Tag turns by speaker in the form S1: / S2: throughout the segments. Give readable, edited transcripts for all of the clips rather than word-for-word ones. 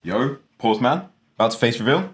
S1: Yo, pause man, about to face reveal.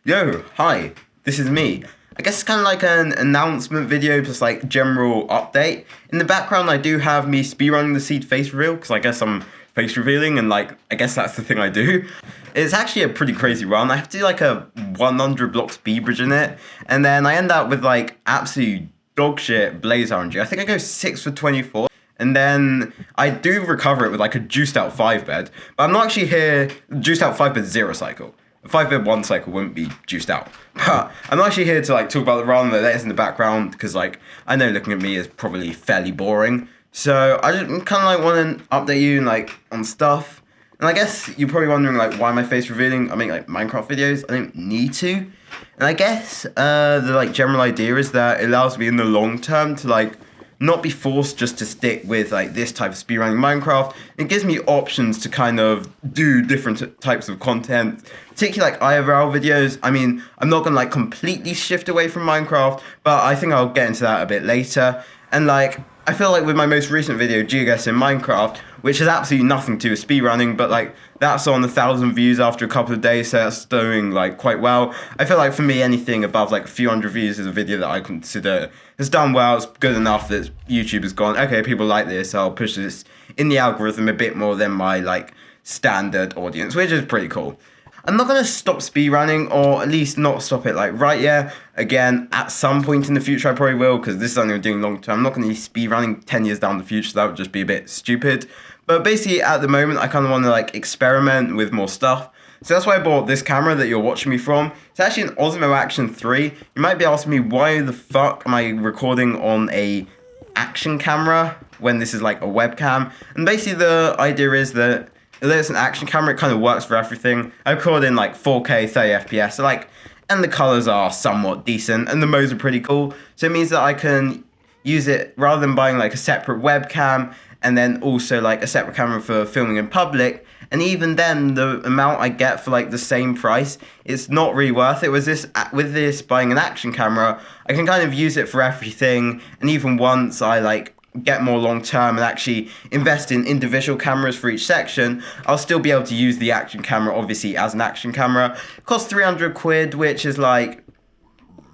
S2: Yo, hi, this is me. I guess it's kind of like an announcement video plus like general update. In the background I do have me speedrunning the seed face reveal because I guess I'm face revealing and like I guess that's the thing I do. It's actually a pretty crazy run. I have to do like a 100 block speed bridge in it and then I end up with like absolute dog shit blaze RNG. I think I go 6 for 24. And then I do recover it with like a juiced out 5 bed. But I'm not actually here, juiced out 5 bed 0 cycle. A 5 bed 1 cycle wouldn't be juiced out. But I'm not actually here to like talk about the run, that is in the background, because like I know looking at me is probably fairly boring. So I just kind of like want to update you like on stuff. And I guess you're probably wondering like why am I face revealing? I make like Minecraft videos. I don't need to. And I guess the like general idea is that it allows me in the long term to like not be forced just to stick with like this type of speedrunning Minecraft. It gives me options to kind of do different types of content, particularly like IRL videos. I mean, I'm not gonna like completely shift away from Minecraft, but I think I'll get into that a bit later. And like, I feel like with my most recent video, GeoGuess in Minecraft, which has absolutely nothing to do with speedrunning, but like that's on 1,000 views after a couple of days, so that's doing like quite well. I feel like for me, anything above like a few hundred views is a video that I consider has done well. It's good enough that YouTube has gone, okay, people like this, I'll push this in the algorithm a bit more than my like standard audience, which is pretty cool. I'm not going to stop speedrunning, or at least not stop it like right yeah. Again, at some point in the future I probably will, because this is something I'm doing long term. I'm not going to be speedrunning 10 years down the future, so that would just be a bit stupid. But basically at the moment I kind of want to like experiment with more stuff. So that's why I bought this camera that you're watching me from. It's actually an Osmo Action 3. You might be asking me why the fuck am I recording on a action camera when this is like a webcam. And basically the idea is that although it's an action camera, it kind of works for everything. I record in like 4K 30 FPS, so like, and the colors are somewhat decent, and the modes are pretty cool. So it means that I can use it rather than buying like a separate webcam and then also like a separate camera for filming in public. And even then, the amount I get for like the same price, it's not really worth it. With this buying an action camera, I can kind of use it for everything. And even once I like get more long term and actually invest in individual cameras for each section, I'll still be able to use the action camera obviously as an action camera. It costs 300 quid, which is like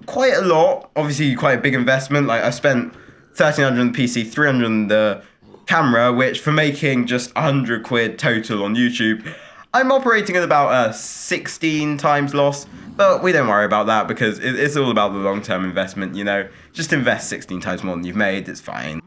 S2: quite a lot, obviously quite a big investment. Like I spent 1,300 on the PC, 300 on the camera, which for making just 100 quid total on YouTube, I'm operating at about a 16 times loss. But we don't worry about that because it's all about the long-term investment, you know. Just invest 16 times more than you've made, it's fine.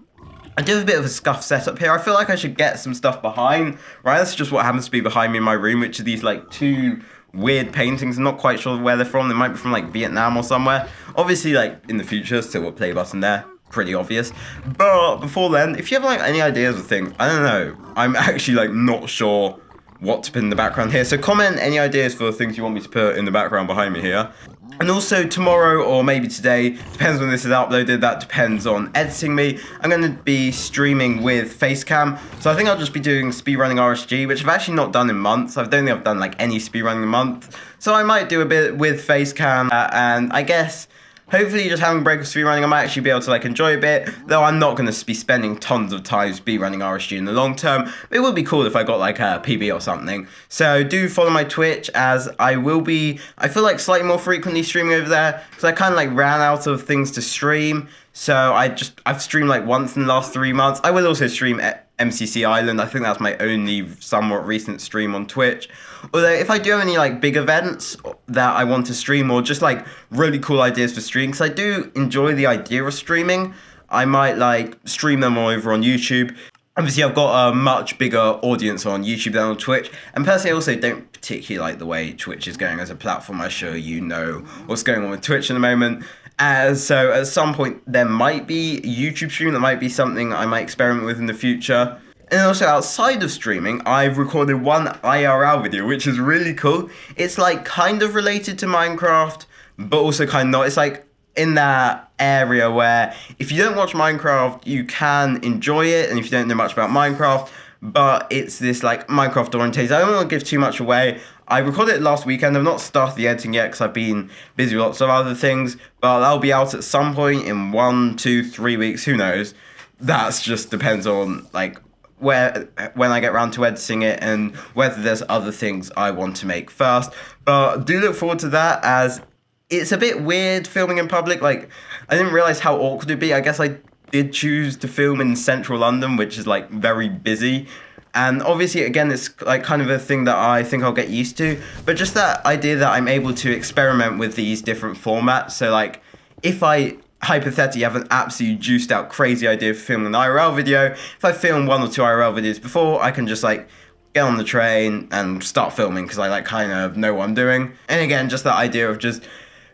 S2: I do have a bit of a scuff setup here. I feel like I should get some stuff behind, right? That's just what happens to be behind me in my room, which are these like 2 weird paintings. I'm not quite sure where they're from. They might be from like Vietnam or somewhere. Obviously, like in the future, still a play button there. Pretty obvious. But before then, if you have like any ideas or things, I don't know. I'm actually like not sure what to put in the background here. So comment any ideas for things you want me to put in the background behind me here. And also tomorrow or maybe today, depends when this is uploaded, that depends on editing me, I'm going to be streaming with Facecam. So I think I'll just be doing speedrunning RSG, which I've actually not done in months. I don't think I've done like any speedrunning in a month. So I might do a bit with Facecam and I guess hopefully just having a break of speedrunning, I might actually be able to like enjoy a bit, though I'm not going to be spending tons of time speedrunning RSG in the long term. It would be cool if I got like a PB or something. So do follow my Twitch, as I will be, I feel like slightly more frequently streaming over there, because I kind of like ran out of things to stream. So I've streamed like once in the last 3 months. I will also stream at MCC Island. I think that's my only somewhat recent stream on Twitch. Although if I do have any like big events that I want to stream, or just like really cool ideas for streaming, because I do enjoy the idea of streaming, I might like stream them all over on YouTube. Obviously I've got a much bigger audience on YouTube than on Twitch, and personally I also don't particularly like the way Twitch is going as a platform. I'm sure you know what's going on with Twitch at the moment. So at some point there might be YouTube streaming, that might be something I might experiment with in the future. And also outside of streaming, I've recorded one IRL video, which is really cool. It's like kind of related to Minecraft, but also kind of not. It's like in that area where if you don't watch Minecraft, you can enjoy it, and if you don't know much about Minecraft, but it's this like Minecraft oriented. I don't want to give too much away. I recorded it last weekend. I've not started the editing yet because I've been busy with lots of other things, but that'll be out at some point in 1, 2, 3 weeks, who knows. That's just depends on like when I get around to editing it and whether there's other things I want to make first. But do look forward to that, as it's a bit weird filming in public. Like, I didn't realize how awkward it'd be. I guess I did choose to film in central London, which is like very busy. And obviously, again, it's like kind of a thing that I think I'll get used to. But just that idea that I'm able to experiment with these different formats. So like, if I hypothetically have an absolute juiced out crazy idea for filming an IRL video, if I film 1 or 2 IRL videos before, I can just like get on the train and start filming because I like kind of know what I'm doing. And again, just that idea of just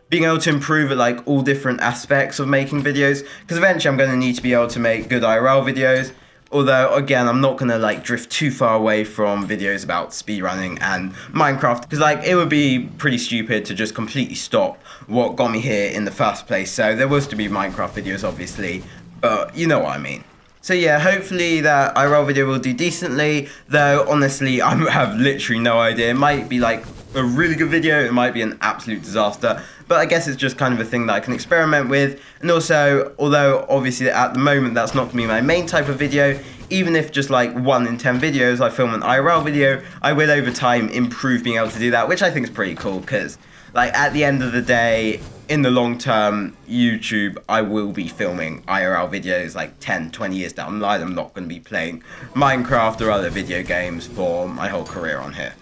S2: being able to improve at like all different aspects of making videos, because eventually I'm going to need to be able to make good IRL videos. Although, again, I'm not going to like drift too far away from videos about speedrunning and Minecraft, because like it would be pretty stupid to just completely stop what got me here in the first place. So there was to be Minecraft videos, obviously, but you know what I mean. So yeah, hopefully that IRL video will do decently, though honestly, I have literally no idea. It might be like a really good video, it might be an absolute disaster, but I guess it's just kind of a thing that I can experiment with. And also, although obviously at the moment that's not going to be my main type of video, even if just like 1 in 10 videos I film an IRL video, I will over time improve being able to do that, which I think is pretty cool, because like at the end of the day, in the long term, YouTube, I will be filming IRL videos like 10, 20 years down the line. I'm not going to be playing Minecraft or other video games for my whole career on here.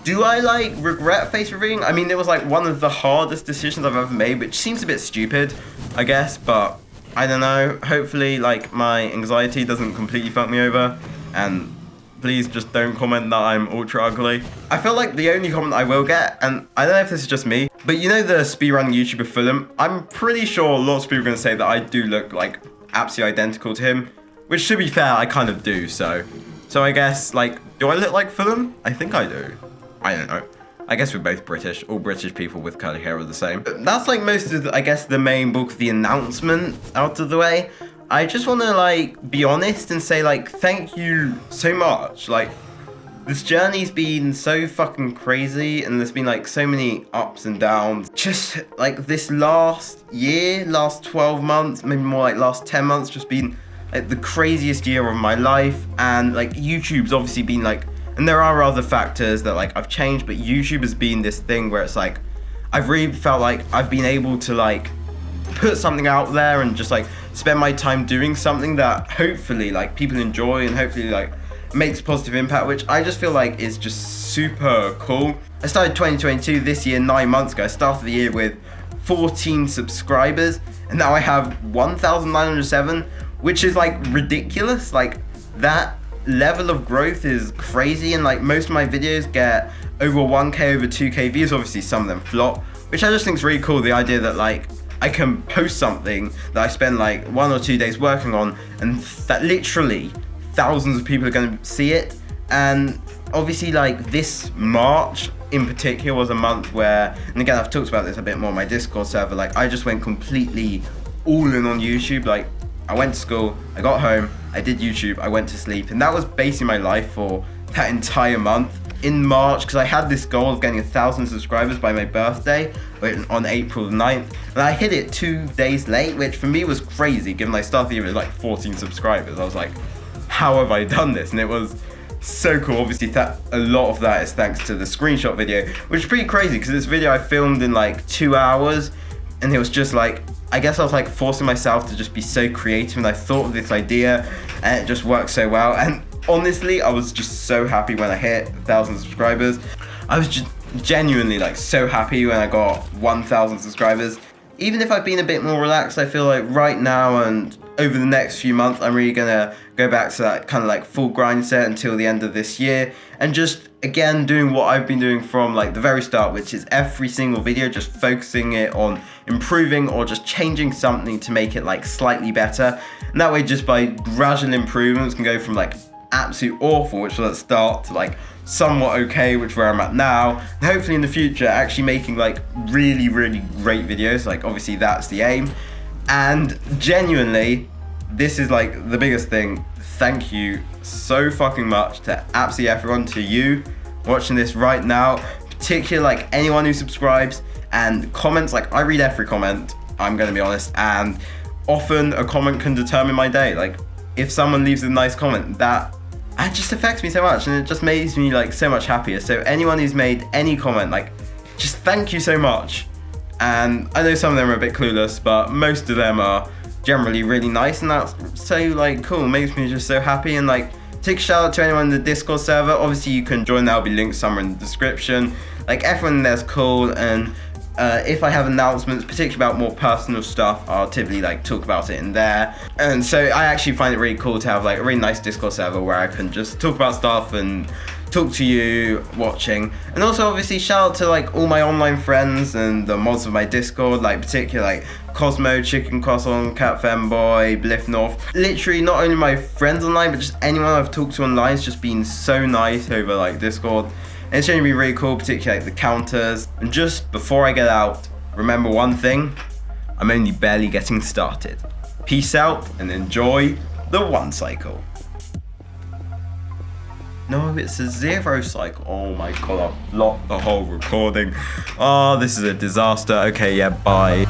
S2: Do I like regret face revealing? I mean, it was like one of the hardest decisions I've ever made, which seems a bit stupid, I guess, but I don't know. Hopefully, like, my anxiety doesn't completely fuck me over, and please just don't comment that I'm ultra ugly. I feel like the only comment I will get, and I don't know if this is just me, but you know the speedrunning YouTuber Fulham? I'm pretty sure lots of people are going to say that I do look like absolutely identical to him, which to be fair, I kind of do, so I guess, like, do I look like Fulham? I think I do. I don't know. I guess we're both British. All British people with curly hair are the same. That's like most of, I guess, the main bulk of the announcement out of the way. I just want to like be honest and say like thank you so much. Like this journey's been so fucking crazy, and there's been like so many ups and downs. Just like this last year, last 12 months, maybe more like last 10 months, just been like the craziest year of my life. And like YouTube's obviously been like, and there are other factors that like I've changed, but YouTube has been this thing where it's like I've really felt like I've been able to like put something out there and just like spend my time doing something that hopefully like people enjoy and hopefully like makes a positive impact, which I just feel like is just super cool. I started 2022 this year 9 months ago. I started the year with 14 subscribers, and now I have 1,907, which is like ridiculous. Like that level of growth is crazy, and like most of my videos get over 1k, over 2k views. Obviously some of them flop, which I just think is really cool. The idea that like I can post something that I spend like 1 or 2 days working on, and that literally thousands of people are going to see it. And obviously like this March in particular was a month where, and again I've talked about this a bit more on my Discord server, like I just went completely all in on YouTube. Like I went to school, I got home, I did YouTube, I went to sleep, and that was basically my life for that entire month. In March, because I had this goal of getting 1,000 subscribers by my birthday on April the 9th, and I hit it 2 days late, which for me was crazy given I started the year with like 14 subscribers. I was like, how have I done this? And it was so cool. Obviously that a lot of that is thanks to the screenshot video, which is pretty crazy because this video I filmed in like 2 hours, and it was just like, I guess I was like forcing myself to just be so creative, and I thought of this idea and it just worked so well. And honestly, I was just so happy when I hit 1,000 subscribers. I was just genuinely like so happy when I got 1,000 subscribers. Even if I've been a bit more relaxed, I feel like right now and over the next few months, I'm really gonna go back to that kind of like full grind set until the end of this year, and just again doing what I've been doing from like the very start, which is every single video just focusing it on improving or just changing something to make it like slightly better. And that way, just by gradual improvements, can go from like absolute awful, which was at the start, to like somewhat okay, which is where I'm at now, and hopefully in the future actually making like really great videos. Like obviously that's the aim. And genuinely, this is like the biggest thing. Thank you so fucking much to absolutely everyone, to you watching this right now, particularly like anyone who subscribes and comments. Like I read every comment, I'm gonna be honest, and often a comment can determine my day. Like if someone leaves a nice comment, that it just affects me so much, and it just makes me like so much happier. So anyone who's made any comment, like, just thank you so much. And I know some of them are a bit clueless, but most of them are generally really nice, and that's so like cool. It makes me just so happy. And like, take a shout out to anyone in the Discord server. Obviously you can join, there'll be links somewhere in the description. Like, everyone there's cool, and if I have announcements, particularly about more personal stuff, I'll typically like talk about it in there. And so I actually find it really cool to have like a really nice Discord server where I can just talk about stuff and talk to you watching. And also obviously shout out to like all my online friends and the mods of my Discord, like particularly like Cosmo, Chicken Croissant, Cat Femboy, Bliff North. Literally not only my friends online, but just anyone I've talked to online has just been so nice over like Discord. And it's going to be really cool, particularly like the counters. And just before I get out, remember one thing, I'm only barely getting started. Peace out and enjoy the 1 cycle. No, it's a 0 cycle. Oh my god, I've blocked the whole recording. Oh, this is a disaster. Okay, yeah, bye.